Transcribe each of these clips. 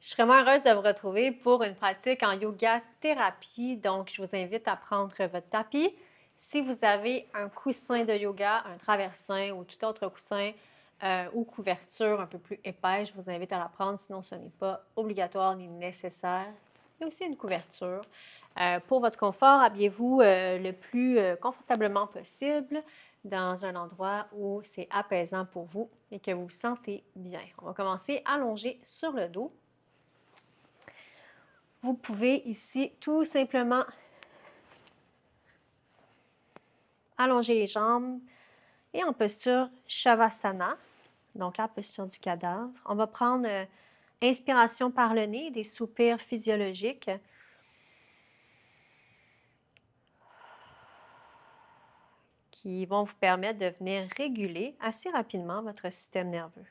Je suis vraiment heureuse de vous retrouver pour une pratique en yoga thérapie. Donc, je vous invite à prendre votre tapis. Si vous avez un coussin de yoga, un traversin ou tout autre coussin ou couverture un peu plus épaisse, je vous invite à la prendre, sinon ce n'est pas obligatoire ni nécessaire. Il y a aussi une couverture. Pour votre confort, habillez-vous le plus confortablement possible dans un endroit où c'est apaisant pour vous et que vous vous sentez bien. On va commencer allongé sur le dos. Vous pouvez ici tout simplement allonger les jambes et en posture Shavasana, donc la posture du cadavre. On va prendre inspiration par le nez, des soupirs physiologiques. Qui vont vous permettre de venir réguler assez rapidement votre système nerveux.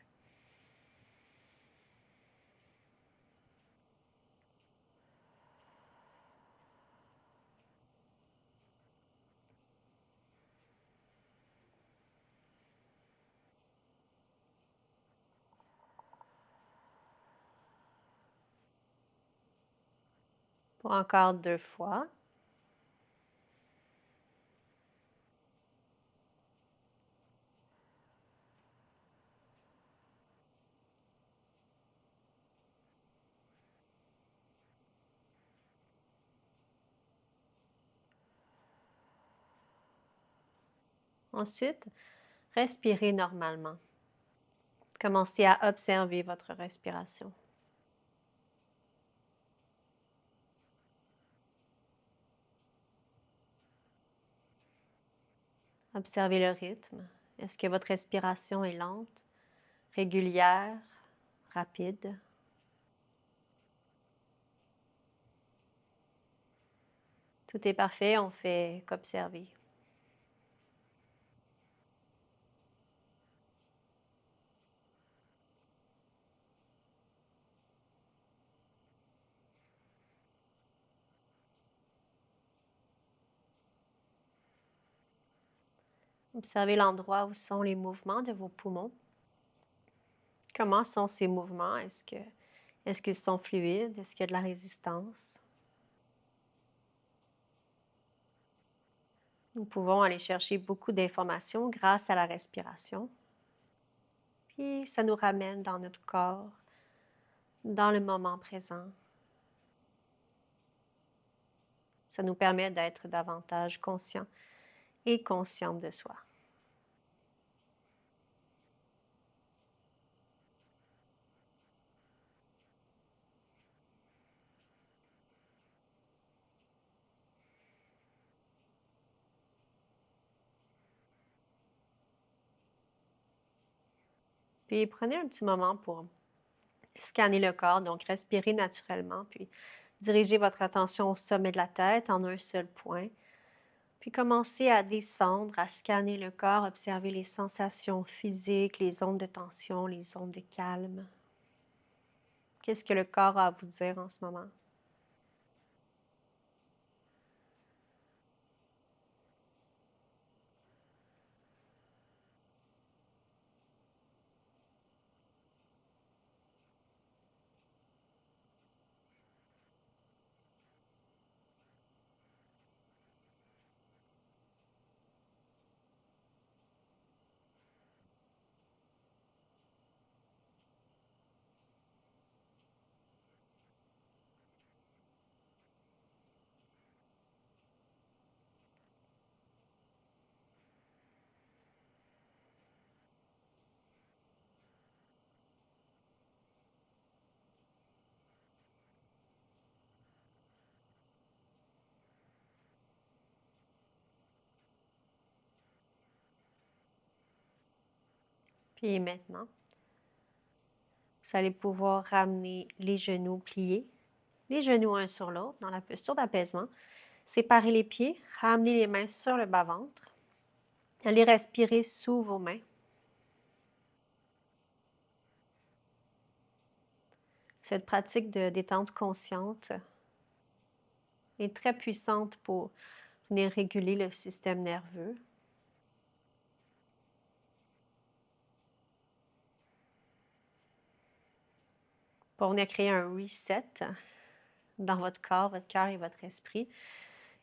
Pour encore 2 fois. Ensuite, respirez normalement. Commencez à observer votre respiration. Observez le rythme. Est-ce que votre respiration est lente, régulière, rapide? Tout est parfait, on fait qu'observer. Observez l'endroit où sont les mouvements de vos poumons. Comment sont ces mouvements? Est-ce qu'ils sont fluides? Est-ce qu'il y a de la résistance? Nous pouvons aller chercher beaucoup d'informations grâce à la respiration. Puis ça nous ramène dans notre corps, dans le moment présent. Ça nous permet d'être davantage conscients et conscientes de soi. Puis prenez un petit moment pour scanner le corps, donc respirez naturellement, puis dirigez votre attention au sommet de la tête en un seul point. Puis commencez à descendre, à scanner le corps, observer les sensations physiques, les zones de tension, les zones de calme. Qu'est-ce que le corps a à vous dire en ce moment? Puis maintenant, vous allez pouvoir ramener les genoux pliés, les genoux un sur l'autre dans la posture d'apaisement. Séparez les pieds, ramenez les mains sur le bas-ventre. Allez respirer sous vos mains. Cette pratique de détente consciente est très puissante pour venir réguler le système nerveux. pour venir créer un reset dans votre corps, votre cœur et votre esprit.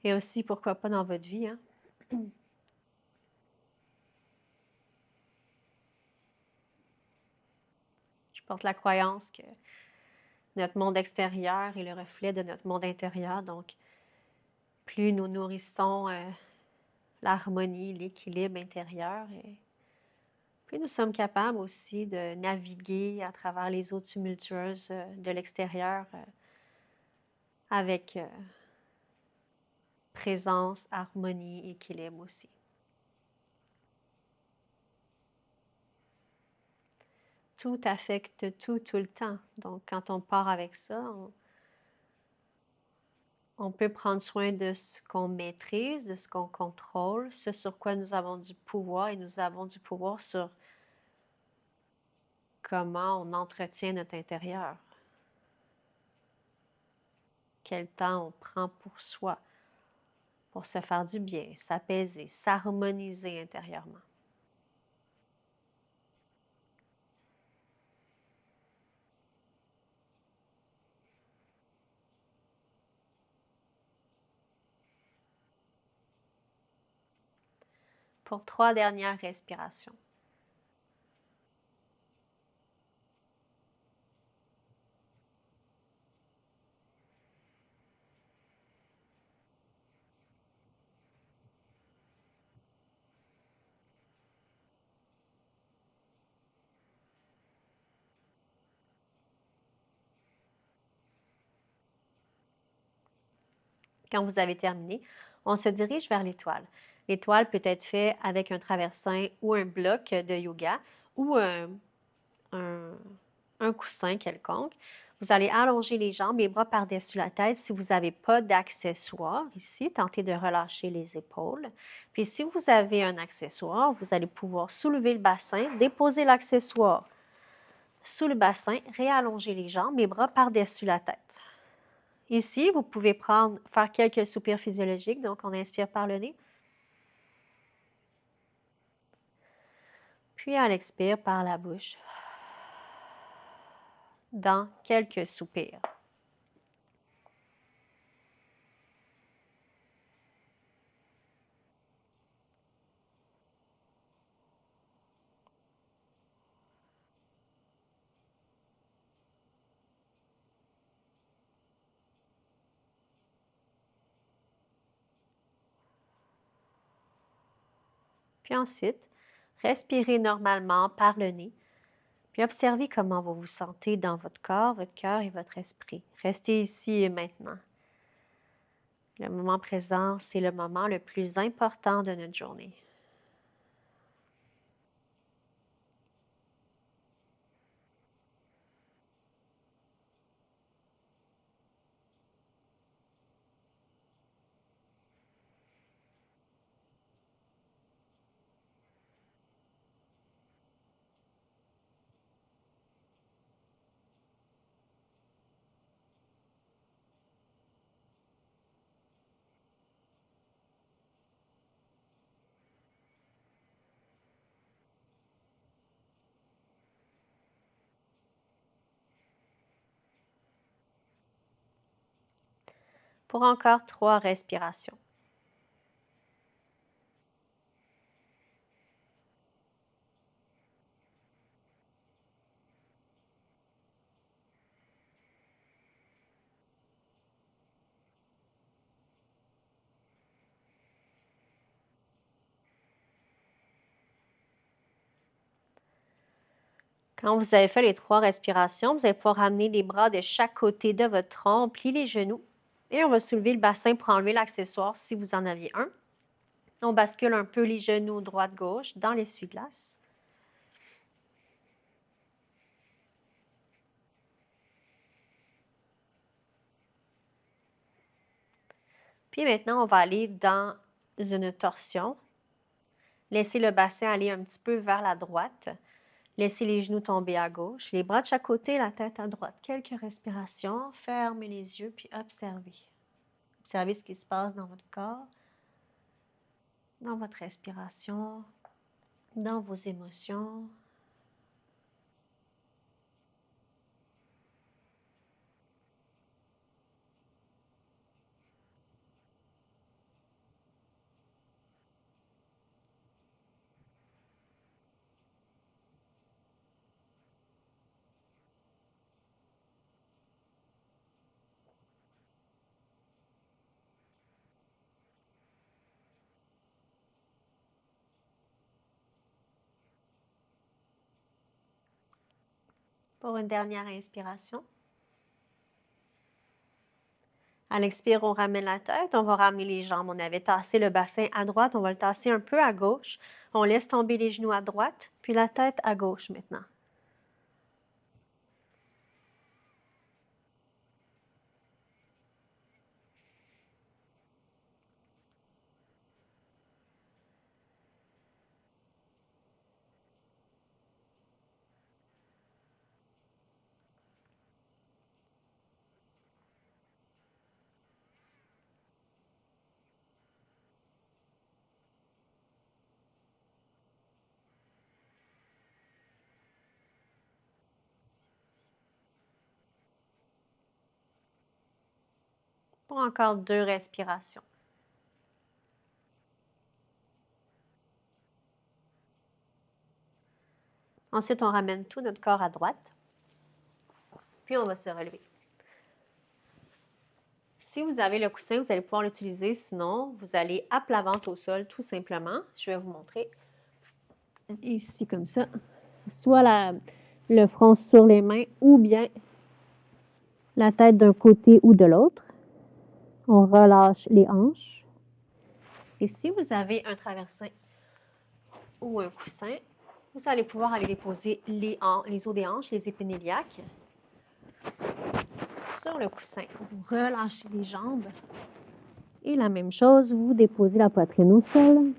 Et aussi, pourquoi pas, dans votre vie, hein? Je porte la croyance que notre monde extérieur est le reflet de notre monde intérieur. Donc, plus nous nourrissons l'harmonie, l'équilibre intérieur, et plus nous sommes capables aussi de naviguer à travers les eaux tumultueuses de l'extérieur avec présence, harmonie, équilibre aussi. Tout affecte tout, tout le temps. Donc, quand on part avec ça, on peut prendre soin de ce qu'on maîtrise, de ce qu'on contrôle, ce sur quoi nous avons du pouvoir, et nous avons du pouvoir sur comment on entretient notre intérieur. Quel temps on prend pour soi, pour se faire du bien, s'apaiser, s'harmoniser intérieurement. Pour 3 dernières respirations. Quand vous avez terminé, on se dirige vers l'étoile. L'étoile peut être faite avec un traversin ou un bloc de yoga ou un, un coussin quelconque. Vous allez allonger les jambes, les bras par-dessus la tête. Si vous n'avez pas d'accessoire ici, tentez de relâcher les épaules. Puis si vous avez un accessoire, vous allez pouvoir soulever le bassin, déposer l'accessoire sous le bassin, réallonger les jambes, les bras par-dessus la tête. Ici, vous pouvez faire quelques soupirs physiologiques. Donc, on inspire par le nez. Puis, on expire par la bouche dans quelques soupirs. Puis ensuite, respirez normalement par le nez. Puis observez comment vous vous sentez dans votre corps, votre cœur et votre esprit. Restez ici et maintenant. Le moment présent, c'est le moment le plus important de notre journée. Pour encore 3 respirations. Quand vous avez fait les 3 respirations, vous allez pouvoir ramener les bras de chaque côté de votre tronc, plier les genoux et on va soulever le bassin pour enlever l'accessoire si vous en aviez un. On bascule un peu les genoux droite-gauche dans l'essuie-glace. Puis maintenant, on va aller dans une torsion. Laissez le bassin aller un petit peu vers la droite. Laissez les genoux tomber à gauche, les bras de chaque côté, la tête à droite. Quelques respirations, fermez les yeux puis observez. Observez ce qui se passe dans votre corps, dans votre respiration, dans vos émotions. Pour une dernière inspiration. À l'expire, on ramène la tête, on va ramener les jambes. On avait tassé le bassin à droite, on va le tasser un peu à gauche. On laisse tomber les genoux à droite, puis la tête à gauche maintenant. Pour encore 2 respirations. Ensuite, on ramène tout notre corps à droite. Puis, on va se relever. Si vous avez le coussin, vous allez pouvoir l'utiliser. Sinon, vous allez à plat ventre au sol, tout simplement. Je vais vous montrer. Ici, comme ça. Soit le front sur les mains ou bien la tête d'un côté ou de l'autre. On relâche les hanches. Et si vous avez un traversin ou un coussin, vous allez pouvoir aller déposer les os des hanches, les épines iliaques, sur le coussin. Vous relâchez les jambes. Et la même chose, vous déposez la poitrine au sol.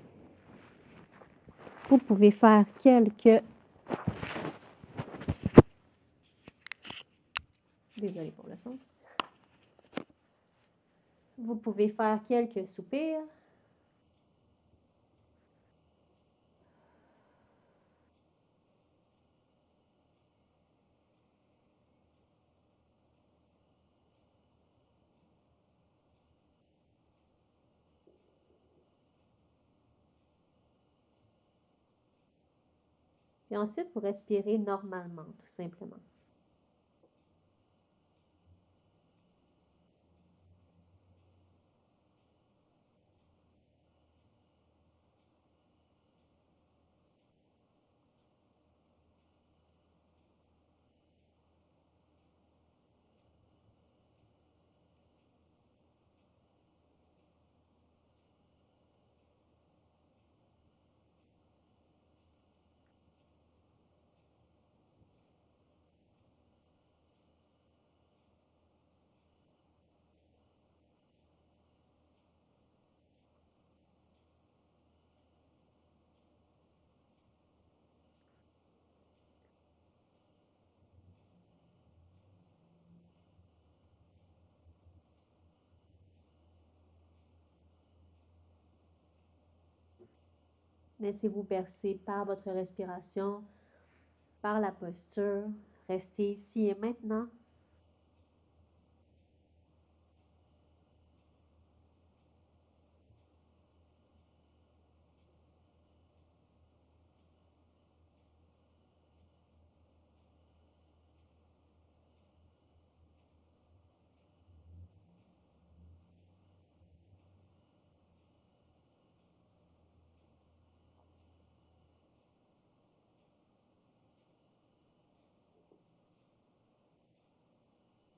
Vous pouvez faire quelques... Désolée pour le son. Vous pouvez faire quelques soupirs. Et ensuite, vous respirez normalement, tout simplement. Laissez-vous bercer par votre respiration, par la posture. Restez ici et maintenant.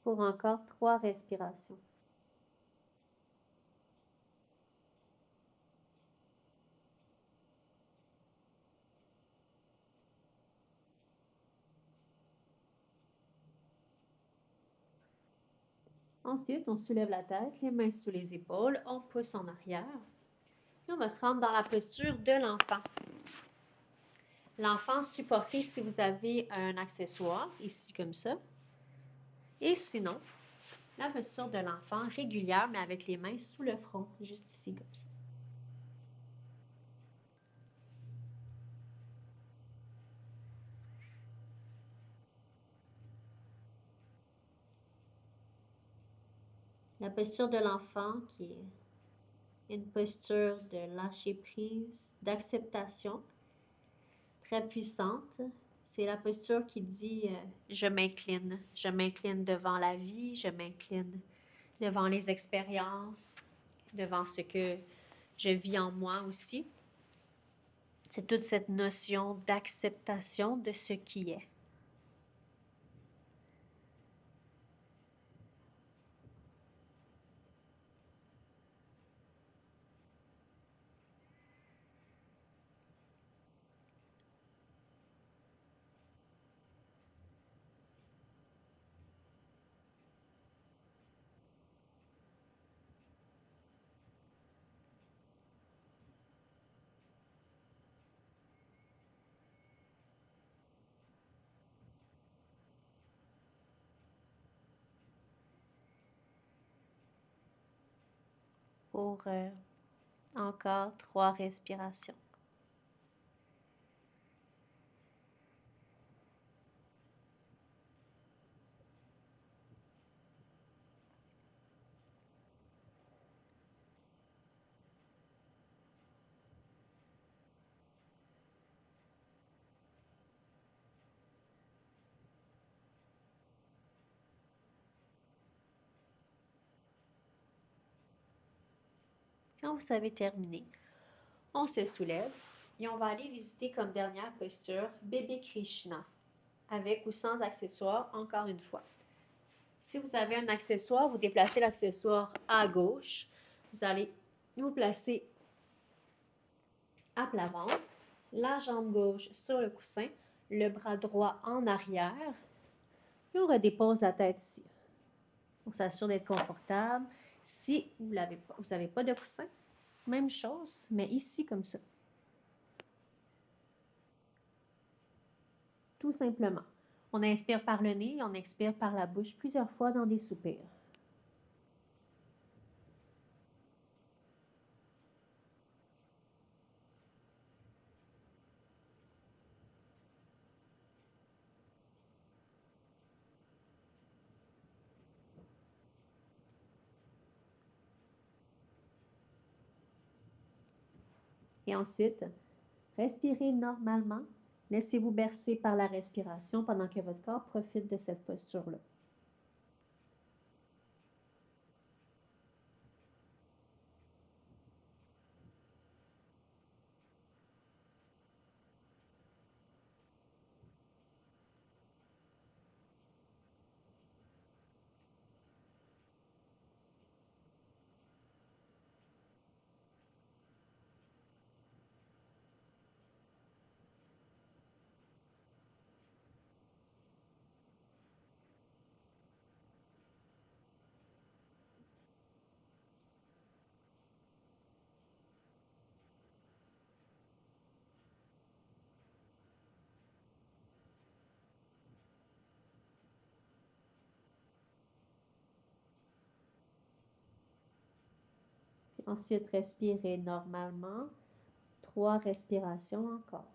Pour encore 3 respirations. Ensuite, on soulève la tête, les mains sous les épaules, on pousse en arrière. Et on va se rendre dans la posture de l'enfant. L'enfant supporté si vous avez un accessoire, ici comme ça. Et sinon, la posture de l'enfant régulière, mais avec les mains sous le front, juste ici comme ça. La posture de l'enfant qui est une posture de lâcher prise, d'acceptation, très puissante. C'est la posture qui dit je m'incline devant la vie, je m'incline devant les expériences, devant ce que je vis en moi aussi. C'est toute cette notion d'acceptation de ce qui est. pour encore 3 respirations. Quand vous avez terminé, on se soulève et on va aller visiter comme dernière posture bébé Krishna, avec ou sans accessoire, encore une fois. Si vous avez un accessoire, vous déplacez l'accessoire à gauche. Vous allez vous placer à plat ventre, la jambe gauche sur le coussin, le bras droit en arrière. Et on redépose la tête ici. On s'assure d'être confortable. Si vous n'avez pas de coussin, même chose, mais ici comme ça. Tout simplement. On inspire par le nez et on expire par la bouche plusieurs fois dans des soupirs. Et ensuite, respirez normalement. Laissez-vous bercer par la respiration pendant que votre corps profite de cette posture-là. Puis ensuite, respirez normalement. 3 respirations encore.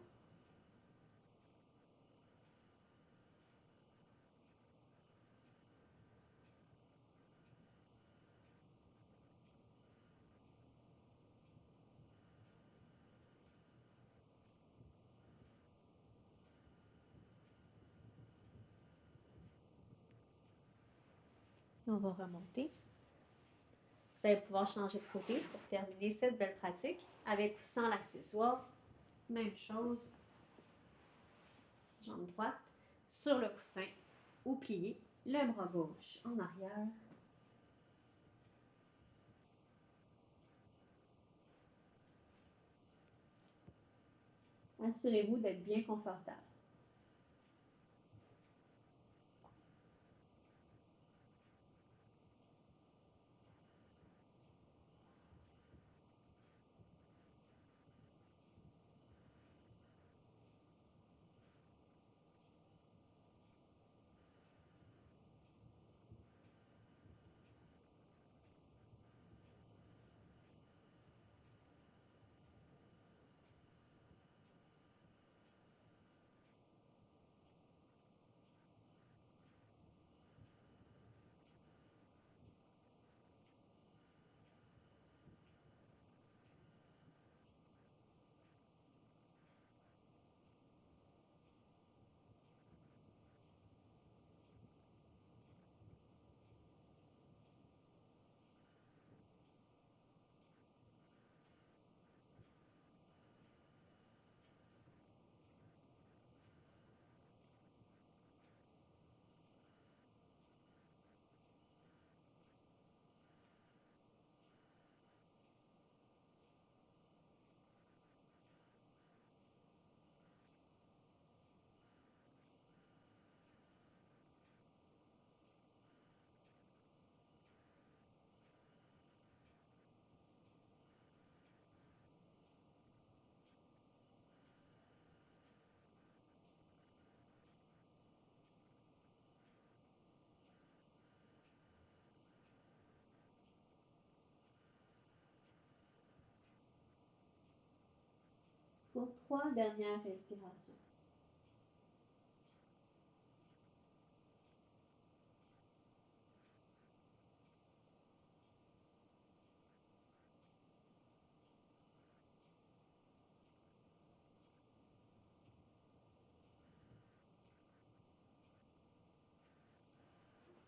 On va remonter. Vous allez pouvoir changer de côté pour terminer cette belle pratique avec ou sans l'accessoire. Même chose. Jambe droite sur le coussin ou plié. Le bras gauche en arrière. Assurez-vous d'être bien confortable. pour 3 dernières respirations.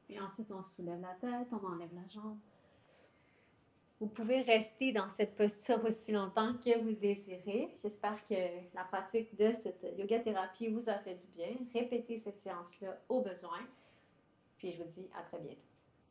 Puis ensuite, on soulève la tête, on enlève la jambe. Vous pouvez rester dans cette posture aussi longtemps que vous désirez. J'espère que la pratique de cette yoga thérapie vous a fait du bien. Répétez cette séance-là au besoin. Puis je vous dis à très bientôt.